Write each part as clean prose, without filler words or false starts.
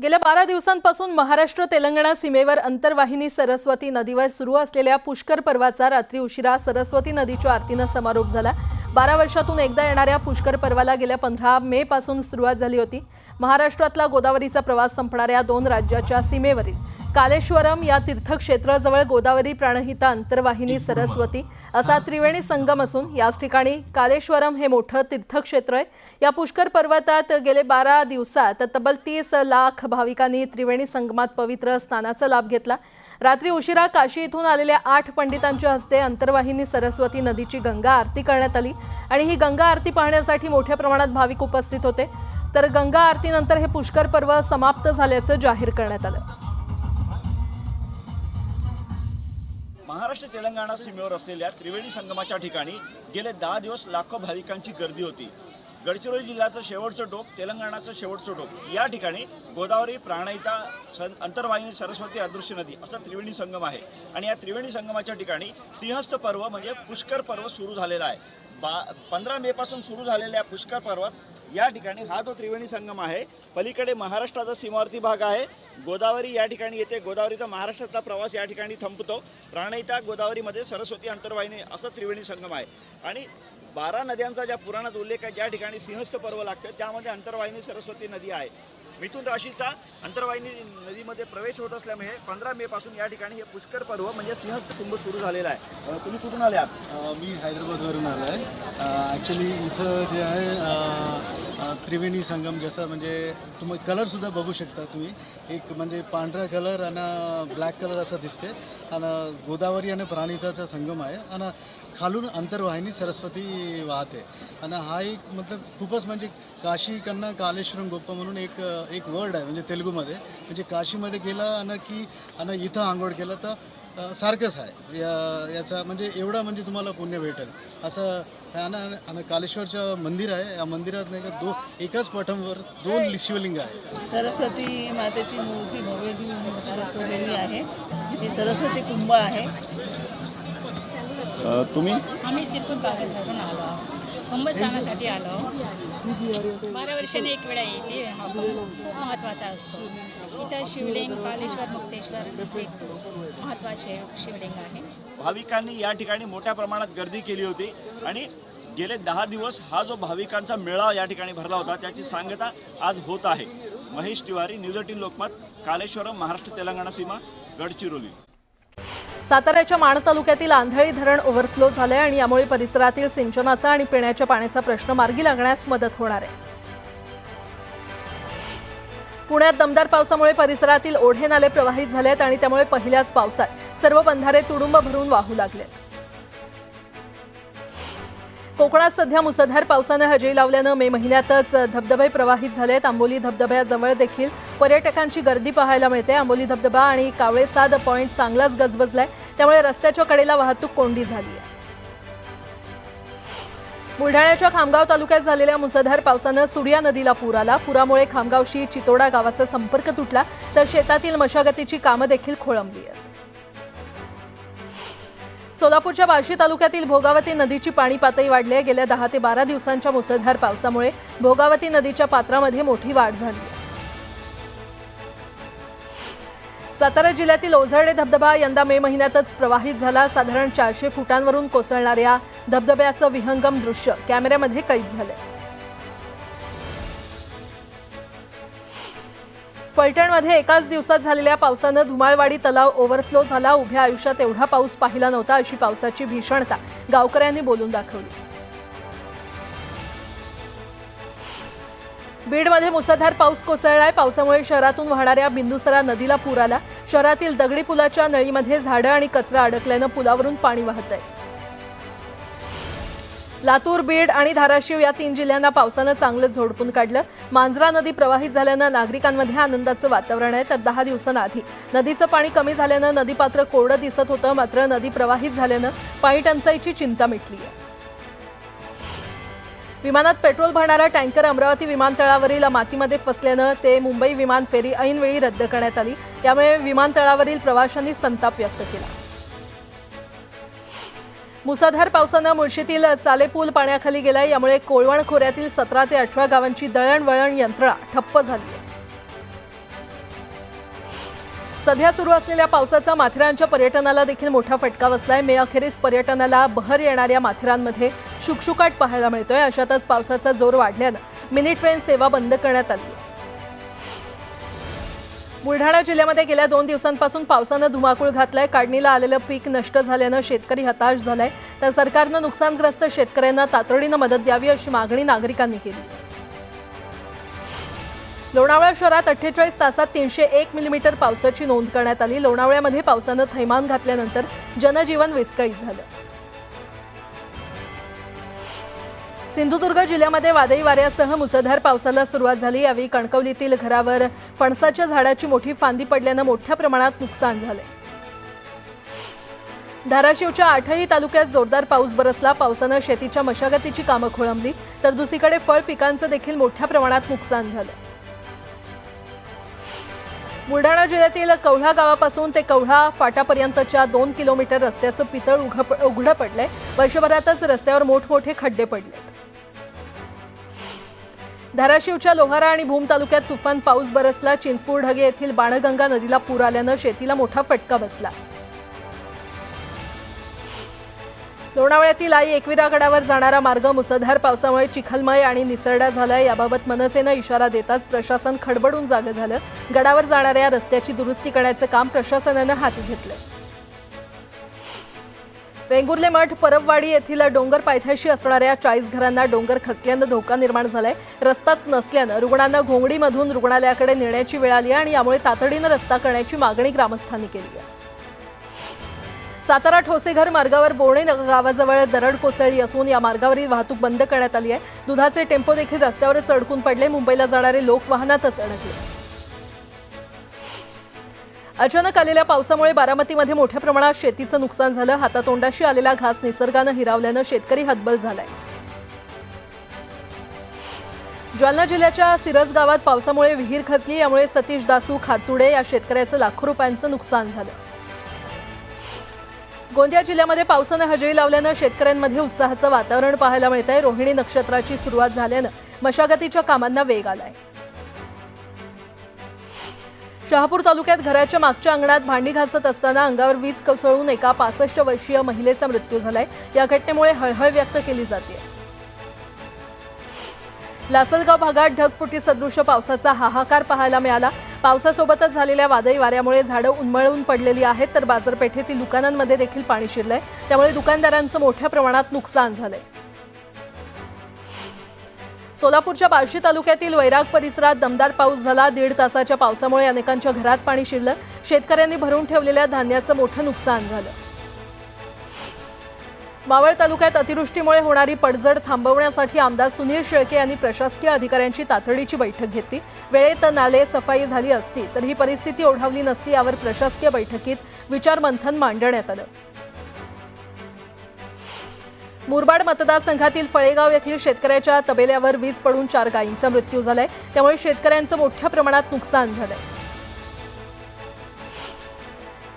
गेल्या 12 दिवसांपासून महाराष्ट्र तेलंगणा सीमेवर अंतर्वाहिनी सरस्वती नदीवर सुरू असलेल्या पुष्कर पर्वाचा रात्री उशिरा सरस्वती नदीच्या आरतीने समारोप झाला। 12 वर्षातून एकदा येणाऱ्या पुष्कर पर्वाला गेल्या 15 मे पासून सुरुवात झाली होती। महाराष्ट्रातला गोदावरीचा प्रवास संपणाऱ्या 2 राज्याच्या सीमेवरील कालेश्वरम या तीर्थक्षेत्राजवळ गोदावरी प्राणहिता अंतर्वाहिनी सरस्वती असा त्रिवेणी संगम असून याच ठिकाणी कालेश्वरम हे मोठे तीर्थक्षेत्र आहे। या पुष्कर पर्वतात गेले 12 दिवसात तब्बल 30 लाख भाविकांनी त्रिवेणी संगमात पवित्र स्नानाचा लाभ घेतला। रात्री उशिरा काशी इथून आलेल्या 8 पंडितांच्या हस्ते अंतर्वाहिनी सरस्वती नदीची गंगा आरती करण्यात आली आणि ही गंगा आरती पाहण्यासाठी मोठ्या प्रमाणात भाविक उपस्थित होते। तर गंगा आरतीनंतर हे पुष्कर पर्व समाप्त झाल्याचं जाहीर करण्यात आलं। महाराष्ट्र तेलंगणा सीमेवर असलेल्या त्रिवेणी संगमाच्या ठिकाणी गेले 10 दिवस लाखो भाविकांची गर्दी होती। गडचिरोली जिल्ह्याचं शेवटचं टोक, तेलंगणाचं शेवटचं टोक या ठिकाणी गोदावरी प्राणहिता अंतर्वाहिनी सरस्वती अदृश्य नदी असा त्रिवेणी संगम आहे आणि या त्रिवेणी संगमाच्या ठिकाणी सिंहस्थ पर्व म्हणजे पुष्कर पर्व सुरू झालेला आहे। 15 मे पासून सुरू झालेल्या पुष्कर पर्वात या ठिकाणी हा जो त्रिवेणी संगम आहे, पलीकडे महाराष्ट्राचा सीमावर्ती भाग आहे। गोदावरी या ठिकाणी येते, गोदावरीचा महाराष्ट्रातला प्रवास या ठिकाणी थांबतो। प्राणहिता गोदावरीमध्ये सरस्वती अंतर्वाहिनी असा त्रिवेणी संगम आहे आणि 12 नद्यांचा ज्या पुराणात उल्लेख आहे, ज्या ठिकाणी सिंहस्थ पर्व लागते त्यामध्ये अंतर्वाहिनी सरस्वती नदी आहे। मिथुन राशीचा अंतर्वाहिनी नदीमध्ये प्रवेश होत असल्यामुळे 15 मे पासून या ठिकाणी हे पुष्कर पर्व म्हणजे सिंहस्थ कुंभ सुरू झालेला आहे। तुम्ही कुठून आले आहात? मी हैदराबादवरून आलो आहे। ॲक्च्युली इथं जे आहे त्रिवेणी संगम जसं म्हणजे तुम्ही कलरसुद्धा बघू शकता तुम्ही, एक म्हणजे पांढरा कलर आणि ब्लॅक कलर असं दिसते आणि गोदावरी आणि प्राणहिताचा संगम आहे आणि खालून अंतर्वाहिनी सरस्वती वाहते आणि हा एक मतलब खूपच म्हणजे काशी कन्ना कालेश्वरम गोप्पा म्हणून एक वर्ड आहे म्हणजे तेलुगूमध्ये, म्हणजे काशीमध्ये गेलं आणि इथं आंघोळ केलं तर सारखंच आहे। याचा म्हणजे एवढा म्हणजे तुम्हाला पुण्य भेटेल असं। आणि कालेश्वरचं मंदिर आहे, या मंदिरात नाही का एकाच पटमवर 2 शिवलिंग आहे। सरस्वती मातेची मूर्ती भव्य बसवलेली आहे। हे सरस्वती कुंभ आहे। तुम्ही? आम्ही सिरपूर कागजवरून आलो, कुंभ स्नानासाठी आलो। 12 वर्षांनी एक वेळा येते, हा महत्त्वाचा असतो। इथं शिवलिंग कालेश्वर मुक्तेश्वर एक महत्त्वाचे शिवलिंग आहे। भाविकांनी या ठिकाणी मोठ्या प्रमाणात गर्दी केली होती आणि गेले 10 दिवस हा जो भाविकांचा मेळावा या ठिकाणी भरला होता त्याची सांगता आज होत आहे। महेश तिवारी, न्यूज 18 लोकमत, कालेश्वरम, महाराष्ट्र तेलंगणा सीमा, गडचिरोली। साताऱ्याच्या माण तालुक्यातील आंधळी धरण ओव्हरफ्लो झाले आणि यामुळे परिसरातील सिंचनाचा आणि पिण्याच्या पाण्याचा प्रश्न मार्गी लागण्यास मदत होणार आहे। पुण्यात दमदार पावसामुळे परिसरातील ओढे नाले प्रवाहित झालेत आणि त्यामुळे पहिल्याच पावसात सर्व बंधारे तुडुंब भरून वाहू लागलेत। कोकणात सध्या मुसळधार पावसाने हजेरी लावल्याने मे महिन्यातच धबधबे प्रवाहित झालेत। आंबोली धबधब्याजवळ देखील पर्यटकांची गर्दी पाहायला मिळते। आंबोली धबधबा आणि कावळेसाद पॉइंट चांगलाच गजबजलाय, त्यामुळे रस्त्याच्या कडेला वाहतूक कोंडी झाली आहे। बुलढाण्याच्या खामगाव तालुक्यात झालेल्या मुसळधार पावसाने सुर्या नदीला पूर आला। पुरामुळे खामगावशी चितोडा गावाचा संपर्क तुटला तर शेतातील मशागतीची कामं देखील खोळंबली आहेत। सोलापूरच्या बार्शी तालुक्यातील भोगावती नदीची पाणी पातळी वाढली आहे। गेल्या 10 ते 12 दिवसांच्या मुसळधार पावसामुळे भोगावती नदीच्या पात्रामध्ये मोठी वाढ झाली आहे। सातारा जिल्ह्यातील ओझरडे धबधबा यंदा मे महिन्यातच प्रवाहित झाला। साधारण 400 फुटांवरून कोसळणाऱ्या धबधब्याचं विहंगम दृश्य कॅमेऱ्यामध्ये कैद झाले। फलटणमध्ये एकाच दिवसात झालेल्या पावसाने धुमाळवाडी तलाव ओव्हरफ्लो झाला। उभ्या आयुष्यात एवढा पाऊस पाहिला नव्हता अशी पावसाची भीषणता गावकऱ्यांनी बोलून दाखवली। बीडमध्ये मुसळधार पाऊस कोसळलाय। पावसामुळे शहरातून वाहणाऱ्या बिंदुसरा नदीला पूर आला। शहरातील दगडी पुलाच्या नळीमध्ये झाडं आणि कचरा अडकल्यानं पुलावरून पाणी वाहतंय। लातूर, बीड आणि धाराशिव या 3 जिल्ह्यांना पावसानं चांगलंच झोडपून काढलं। मांजरा नदी प्रवाहित झाल्यानं नागरिकांमध्ये आनंदाचं वातावरण आहे। तर 10 दिवसांआधी नदीचं पाणी कमी झाल्यानं नदीपात्र कोरडं दिसत होतं, मात्र नदी प्रवाहित झाल्यानं पाणी टंचाईची चिंता मिटली आहे। विमानात पेट्रोल भरणारा टँकर अमरावती विमानतळावरील मातीमध्ये फसल्यानं ते मुंबई विमान फेरी ऐनवेळी रद्द करण्यात आली। यामुळे विमानतळावरील प्रवाशांनी संताप व्यक्त केला। मुसळधार पावसाने मुळशीतील चालेपूल पाण्याखाली गेलाय। यामुळे कोळवण खोऱ्यातील 17 ते 18 गावांची दळणवळण यंत्रणा ठप्प झाली आहे। सध्या सुरू असलेल्या पावसाचा माथेरानच्या पर्यटनाला देखील मोठा फटका बसलाय। मे अखेरीस पर्यटनाला बहर येणाऱ्या माथेरानमध्ये शुकशुकाट पाहायला मिळतोय। अशातच पावसाचा जोर वाढल्यानं मिनी ट्रेन सेवा बंद करण्यात आली आहे। बुलढाणा जिल्ह्यामध्ये गेल्या 2 दिवसांपासून पावसानं धुमाकूळ घातलाय। काढणीला आलेलं पीक नष्ट झाल्यानं शेतकरी हताश झालाय, तर सरकारनं नुकसानग्रस्त शेतकऱ्यांना तातडीनं मदत द्यावी अशी मागणी नागरिकांनी केली। लोणावळा शहरात 48 तासात 301 मिलीमीटर पावसाची नोंद करण्यात आली। लोणावळ्यामध्ये पावसानं थैमान घातल्यानंतर जनजीवन विस्कळीत झालं। सिंधुदुर्ग जिल्ह्यामध्ये वादळी वाऱ्यासह मुसळधार पावसाला सुरुवात झाली। यावेळी कणकवलीतील घरावर फणसाच्या झाडाची मोठी फांदी पडल्यानं मोठ्या प्रमाणात नुकसान झाले। धाराशिवच्या 8ही तालुक्यात जोरदार पाऊस बरसला। पावसानं शेतीच्या मशागतीची कामं खोळंबली, तर दुसरीकडे फळ पिकांचं देखील मोठ्या प्रमाणात नुकसान झालं। बुलढाणा जिल्ह्यातील कौढा गावापासून ते कौढा फाटापर्यंतच्या 2 किलोमीटर रस्त्याचं पितळ उघडं पडलंय। वर्षभरातच रस्त्यावर मोठमोठे खड्डे पडलेत। धाराशिवच्या लोहारा आणि भूम तालुक्यात तुफान पाऊस बरसला। चिंचपूर ढगे येथील बाणगंगा नदीला पूर आल्यानं शेतीला मोठा फटका बसला। लोणावळ्यातील आई एकविरा गडावर जाणारा मार्ग मुसळधार पावसामुळे चिखलमय आणि निसरडा झालाय। याबाबत मनसेनं इशारा देताच प्रशासन खडबडून जागं झालं। गडावर जाणाऱ्या रस्त्याची दुरुस्ती करण्याचं काम प्रशासनानं हाती घेतलंय। वेंगुर्ले मठ परबवाडी येथील डोंगर पायथ्याशी असणाऱ्या 40 घरांना डोंगर खचल्यानं धोका निर्माण झालाय। रस्ताच नसल्यानं रुग्णांना घोंगडीमधून रुग्णालयाकडे नेण्याची वेळ आली आणि यामुळे तातडीनं रस्ता करण्याची मागणी ग्रामस्थांनी केली आहे। सातारा ठोसेघर मार्गावर बोर्णे गावाजवळ दरड कोसळली असून या मार्गावरील वाहतूक बंद करण्यात आली आहे। दुधाचे टेम्पो देखील रस्त्यावरच अडकून पडले। मुंबईला जाणारे लोक वाहनातच अडकले। अचानक आलेल्या पावसामुळे बारामतीमध्ये मोठ्या प्रमाणात शेतीचं नुकसान झालं। हातातोंडाशी आलेला घास निसर्गानं हिरावल्यानं शेतकरी हतबल झालाय। जालना जिल्ह्याच्या सिरस गावात पावसामुळे विहीर खचली। यामुळे सतीश दासू खारतुडे या शेतकऱ्याचं लाखो रुपयांचं नुकसान झालं। गोंदिया जिल्ह्यामध्ये पावसानं हजेरी लावल्यानं शेतकऱ्यांमध्ये उत्साहाचं वातावरण पाहायला मिळतंय। रोहिणी नक्षत्राची सुरुवात झाल्यानं मशागतीच्या कामांना वेग आलाय। शहापूर तालुक्यात घराच्या मागच्या अंगणात भांडी घासत असताना अंगावर वीज कोसळून एका 65 वर्षीय महिलेचा मृत्यू झालाय। या घटनेमुळे हळहळ व्यक्त केली जाते। लासलगाव भागात ढगफुटी सदृश पावसाचा हाहाकार पाहायला मिळाला। पावसासोबतच झालेल्या वादळी वाऱ्यामुळे झाडं उन्मळून पडलेली आहेत, तर बाजारपेठेतील दुकानांमध्ये देखील पाणी शिरलंय। त्यामुळे दुकानदारांचं मोठ्या प्रमाणात नुकसान झालंय। सोलापूरच्या बार्शी तालुक्यातील वैराग परिसरात दमदार पाऊस झाला। 1.5 तासाच्या पावसामुळे अनेकांच्या घरात पाणी शिरलं। शेतकऱ्यांनी भरून ठेवलेल्या धान्याचं मोठं नुकसान झालं। मावळ तालुक्यात अतिवृष्टीमुळे होणारी पडझड थांबवण्यासाठी आमदार सुनील शेळके यांनी प्रशासकीय अधिकाऱ्यांची तातडीची बैठक घेतली। वेळेत नाले सफाई झाली असती तर ही परिस्थिती ओढावली नसती। यावर प्रशासकीय बैठकीत विचारमंथन मांडण्यात आलं। मुरबाड मतदारसंघातील फळेगाव येथील शेतकऱ्याच्या तबेल्यावर वीज पडून 4 गायींचा मृत्यू झालाय। त्यामुळे शेतकऱ्यांचं मोठ्या प्रमाणात नुकसान झालंय।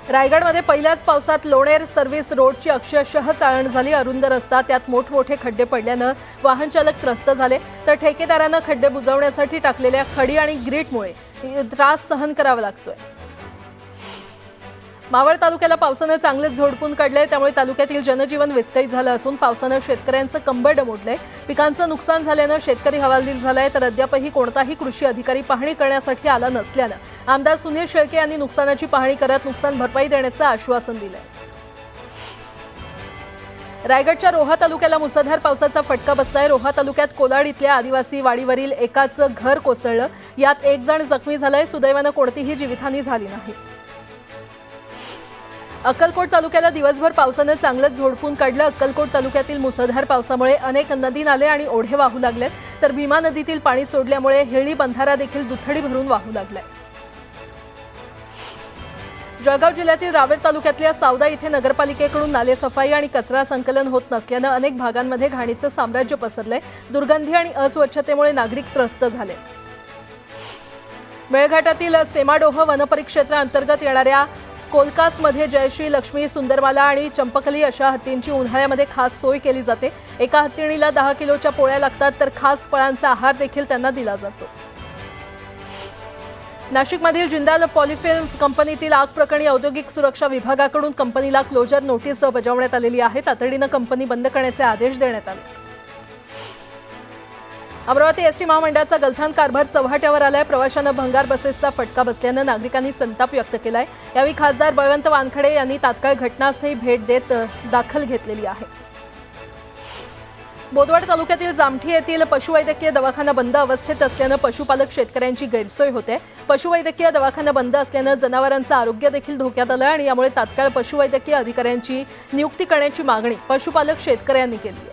रायगडमध्ये पहिल्याच पावसात लोणेर सर्व्हिस रोडची अक्षरशः चाळण झाली। अरुंद रस्ता, त्यात मोठमोठे खड्डे पडल्यानं वाहन चालक त्रस्त झाले, तर ठेकेदारानं खड्डे बुजवण्यासाठी टाकलेल्या खडी आणि ग्रीटमुळे त्रास सहन करावा लागतोय। मावळ तालुक्याला पावसानं चांगलेच झोडपून काढलंय। त्यामुळे तालुक्यातील जनजीवन विस्कळीत झालं असून पावसानं शेतकऱ्यांचं कंबरड मोडलंय। पिकांचं नुकसान झाल्यानं शेतकरी हवालदिल झालाय, तर अद्यापही कोणताही कृषी अधिकारी पाहणी करण्यासाठी आला नसल्यानं आमदार सुनील शेळके यांनी नुकसानाची पाहणी करत नुकसान भरपाई देण्याचं आश्वासन दिलंय। रायगडच्या रोहा तालुक्याला मुसळधार पावसाचा फटका बसलाय। रोहा तालुक्यात कोलाड इथल्या आदिवासी वाडीवरील एकाचं घर कोसळलं। यात 1 जण जखमी झालाय। सुदैवानं कोणतीही जीवितहानी झाली नाही। अक्कलकोट तालुक्याला दिवसभर पावसानं चांगलंच झोडपून काढलं। अक्कलकोट तालुक्यातील मुसळधार पावसामुळे अनेक नदी नाले आणि ओढे वाहू लागलेत, तर भीमा नदीतील पाणी सोडल्यामुळे हिळणी बंधारा देखील दुथडी भरून वाहू लागलाय। जळगाव जिल्ह्यातील रावेर तालुक्यातल्या सावदा इथे नगरपालिकेकडून नाले सफाई आणि कचरा संकलन होत नसल्यानं अनेक भागांमध्ये घाणीचं साम्राज्य पसरलंय। दुर्गंधी आणि अस्वच्छतेमुळे नागरिक त्रस्त झाले। मेळघाटातील सेमाडोह वनपरिक्षेत्राअंतर्गत येणाऱ्या कोलकासमध्ये जयश्री, लक्ष्मी, सुंदरमाला आणि चंपकली अशा हत्तींची उन्हाळ्यामध्ये खास सोय केली जाते। एका हत्तीणीला 10 किलोच्या पोळ्या लागतात, तर खास फळांचा आहार देखील त्यांना दिला जातो। नाशिकमधील जिंदाल पॉलिफिल्म कंपनीतील आग प्रकरणी औद्योगिक सुरक्षा विभागाकडून कंपनीला क्लोजर नोटीस बजावण्यात आलेली आहे. तातडीनं कंपनी बंद करण्याचे आदेश देण्यात आले. अमरावती एसटी महामंडळाचा गलथान कारभार चव्हाट्यावर आलाय. प्रवाशांना भंगार बसेसचा फटका बसल्यानं नागरिकांनी संताप व्यक्त केलाय. यावेळी खासदार बळवंत वानखडे यांनी तात्काळ घटनास्थळी भेट देत दखल घेतलेली आहे. बोदवड तालुक्यातील जामठी येथील पशुवैद्यकीय दवाखाना बंद अवस्थेत असल्यानं पशुपालक शेतकऱ्यांची गैरसोय होते. पशुवैद्यकीय दवाखाना बंद असल्यानं जनावरांचं आरोग्य देखील धोक्यात आलं आणि यामुळे तात्काळ पशुवैद्यकीय अधिकाऱ्यांची नियुक्ती करण्याची मागणी पशुपालक शेतकऱ्यांनी केली आहे.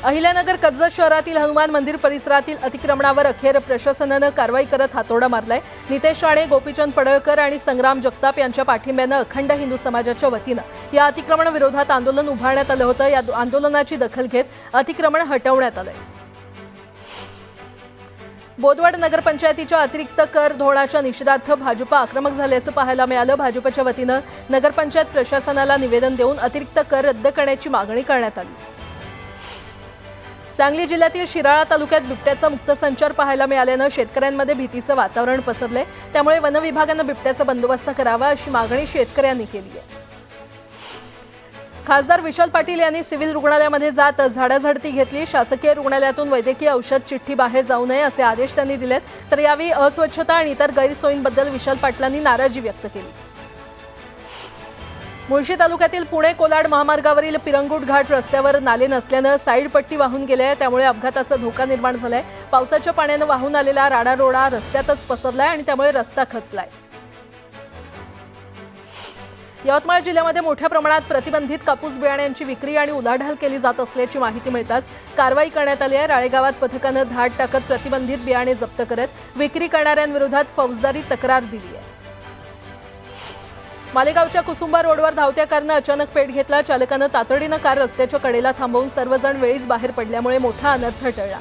अहिल्यानगर कर्जत शहरातील हनुमान मंदिर परिसरातील अतिक्रमणावर अखेर प्रशासनानं कारवाई करत हातोडा मारलाय. नितेश राणे, गोपीचंद पडळकर आणि संग्राम जगताप यांच्या पाठिंब्यानं अखंड हिंदू समाजाच्या वतीनं या अतिक्रमण विरोधात आंदोलन उभारण्यात आलं होतं. या आंदोलनाची दखल घेत अतिक्रमण हटवण्यात आलंय. बोदवड नगरपंचायतीच्या अतिरिक्त कर धोरणाच्या निषेधार्थ भाजप आक्रमक झाल्याचं पाहायला मिळालं. भाजपच्या वतीनं नगरपंचायत प्रशासनाला निवेदन देऊन अतिरिक्त कर रद्द करण्याची मागणी करण्यात आली. सांगली जिल्ह्यातील शिराळा तालुक्यात बिबट्याचा मुक्त संचार पाहायला मिळाल्यानं शेतकऱ्यांमध्ये भीतीचं वातावरण पसरलंय. त्यामुळे वन विभागानं बिबट्याचा बंदोबस्त करावा अशी मागणी शेतकऱ्यांनी केली आहे. खासदार विशाल पाटील यांनी सिव्हिल रुग्णालयामध्ये जात झाडाझडती घेतली. शासकीय रुग्णालयातून वैद्यकीय औषध चिठ्ठी बाहेर जाऊ नये असे आदेश त्यांनी दिलेत. तर यावेळी अस्वच्छता आणि इतर गैरसोयींबद्दल विशाल पाटलांनी नाराजी व्यक्त केली. मुळशी तालुक्यातील पुणे कोलाड महामार्गावरील पिरंगुट घाट रस्त्यावर नाले नसल्यानं साईड पट्टी वाहून गेल्या. त्यामुळे अपघाताचा धोका निर्माण झालाय. पावसाच्या पाण्यानं वाहून आलेला राडारोडा रस्त्यातच पसरलाय आणि त्यामुळे रस्ता खचलाय. यवतमाळ जिल्ह्यामध्ये मोठ्या प्रमाणात प्रतिबंधित कापूस बियाण्यांची विक्री आणि उलाढाल केली जात असल्याची माहिती मिळताच कारवाई करण्यात आली आहे. राळेगावात पथकानं धाड टाकत प्रतिबंधित बियाणे जप्त करत विक्री करणाऱ्यांविरोधात फौजदारी तक्रार दिली आहे. मालेगावच्या कुसुंबा रोडवर धावत्या कारनं अचानक पेट घेतला. चालकानं तातडीनं कार रस्त्याच्या कडेला थांबवून सर्वजण वेळीच बाहेर पडल्यामुळे मोठा अनर्थ टळला.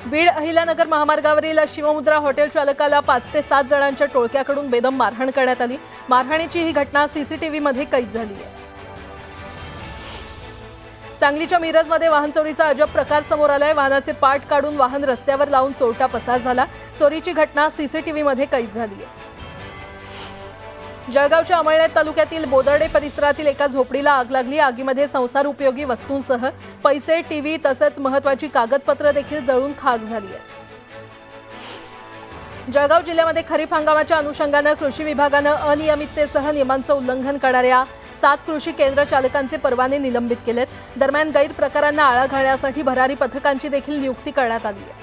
बीड अहिल्यानगर महामार्गावरील शिवमुद्रा हॉटेल चालकाला 5 ते 7 जणांच्या टोळक्याकडून बेदम मारहाण करण्यात आली. मारहाणीची ही घटना सीसीटीव्हीमध्ये कैद झाली आहे. सांगलीच्या मिरजमध्ये वाहन चोरीचा अजब प्रकार समोर आलाय. वाहनाचे पार्ट काढून वाहन रस्त्यावर लावून चोरटा पसार झाला. चोरीची घटना सीसीटीव्हीमध्ये कैद झाली आहे. जळगावच्या अमळनेर तालुक्यातील बोदर्डे परिसरातील एका झोपडीला आग लागली. आगीमध्ये संसार उपयोगी वस्तूंसह पैसे, टीव्ही तसेच महत्त्वाची कागदपत्र देखील जळून खाक झाली आहे. जळगाव जिल्ह्यामध्ये खरीप हंगामाच्या अनुषंगानं कृषी विभागानं अनियमिततेसह नियमांचं उल्लंघन करणाऱ्या 7 कृषी केंद्र चालकांचे परवाने निलंबित केलेत. दरम्यान गैरप्रकारांना आळा घालण्यासाठी भरारी पथकांची देखील नियुक्ती करण्यात आली आहे.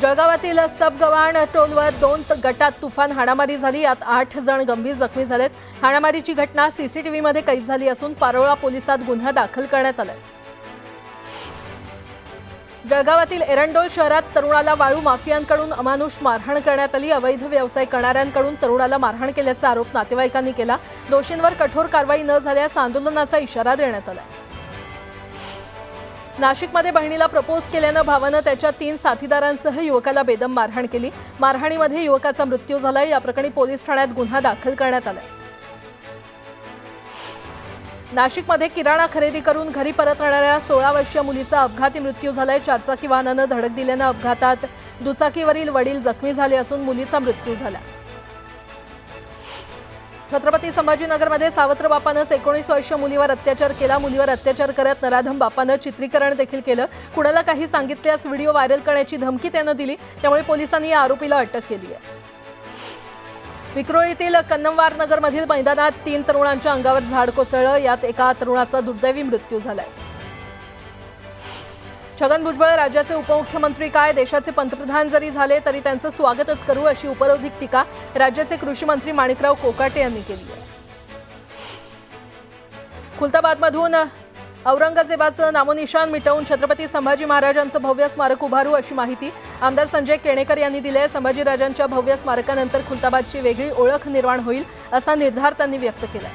जळगावातील सबगव्हाण टोलवर 2 गटात तुफान हाणामारी झाली. यात 8 जण गंभीर जखमी झालेत. हाणामारीची घटना सीसीटीव्हीमध्ये कैद झाली असून पारोळा पोलिसात गुन्हा दाखल करण्यात आलाय. जळगावातील एरंडोल शहरात तरुणाला वाळू माफियांकडून अमानुष मारहाण करण्यात आली. अवैध व्यवसाय करणाऱ्यांकडून तरुणाला मारहाण केल्याचा आरोप नातेवाईकांनी केला. दोषींवर कठोर कारवाई न झाल्यास आंदोलनाचा इशारा देण्यात आला. नाशिकमध्ये बहिणीला प्रपोज केल्यानं भावानं त्याच्या 3 साथीदारांसह युवकाला बेदम मारहाण केली. मारहाणीमध्ये युवकाचा मृत्यू झालाय. या प्रकरणी पोलीस ठाण्यात गुन्हा दाखल करण्यात आलाय. नाशिकमध्ये किराणा खरेदी करून घरी परतणाऱ्या 16 वर्षीय मुलीचा अपघाती मृत्यू झालाय. 4 चाकी वाहनानं धडक दिल्यानं अपघातात दुचाकीवरील वडील जखमी झाले असून मुलीचा मृत्यू झाला. छत्रपती संभाजीनगरमध्ये सावत्र बापानंच 19 वर्षीय मुलीवर अत्याचार केला. मुलीवर अत्याचार करत नराधम बापानं चित्रीकरण देखील केलं. कुणाला काही सांगितल्यास व्हिडिओ व्हायरल करण्याची धमकी त्यानं दिली. त्यामुळे पोलिसांनी या आरोपीला अटक केली आहे. विक्रोळीतील कन्नमवार नगरमधील मैदानात 3 तरुणांच्या अंगावर झाड कोसळलं. यात एका तरुणाचा दुर्दैवी मृत्यू झालाय. छगन भुजबळ राज्याचे उपमुख्यमंत्री काय, देशाचे पंतप्रधान जरी झाले तरी त्यांचं स्वागतच करू अशी उपरोधिक टीका राज्याचे कृषी मंत्री माणिकराव कोकाटे यांनी केली आहे. खुलताबादमधून औरंगजेबाचं नामोनिशाण मिटवून छत्रपती संभाजी महाराजांचं भव्य स्मारक उभारू अशी माहिती आमदार संजय केणेकर यांनी दिली आहे. संभाजीराजांच्या भव्य स्मारकानंतर खुलताबादची वेगळी ओळख निर्माण होईल असा निर्धार त्यांनी व्यक्त केला.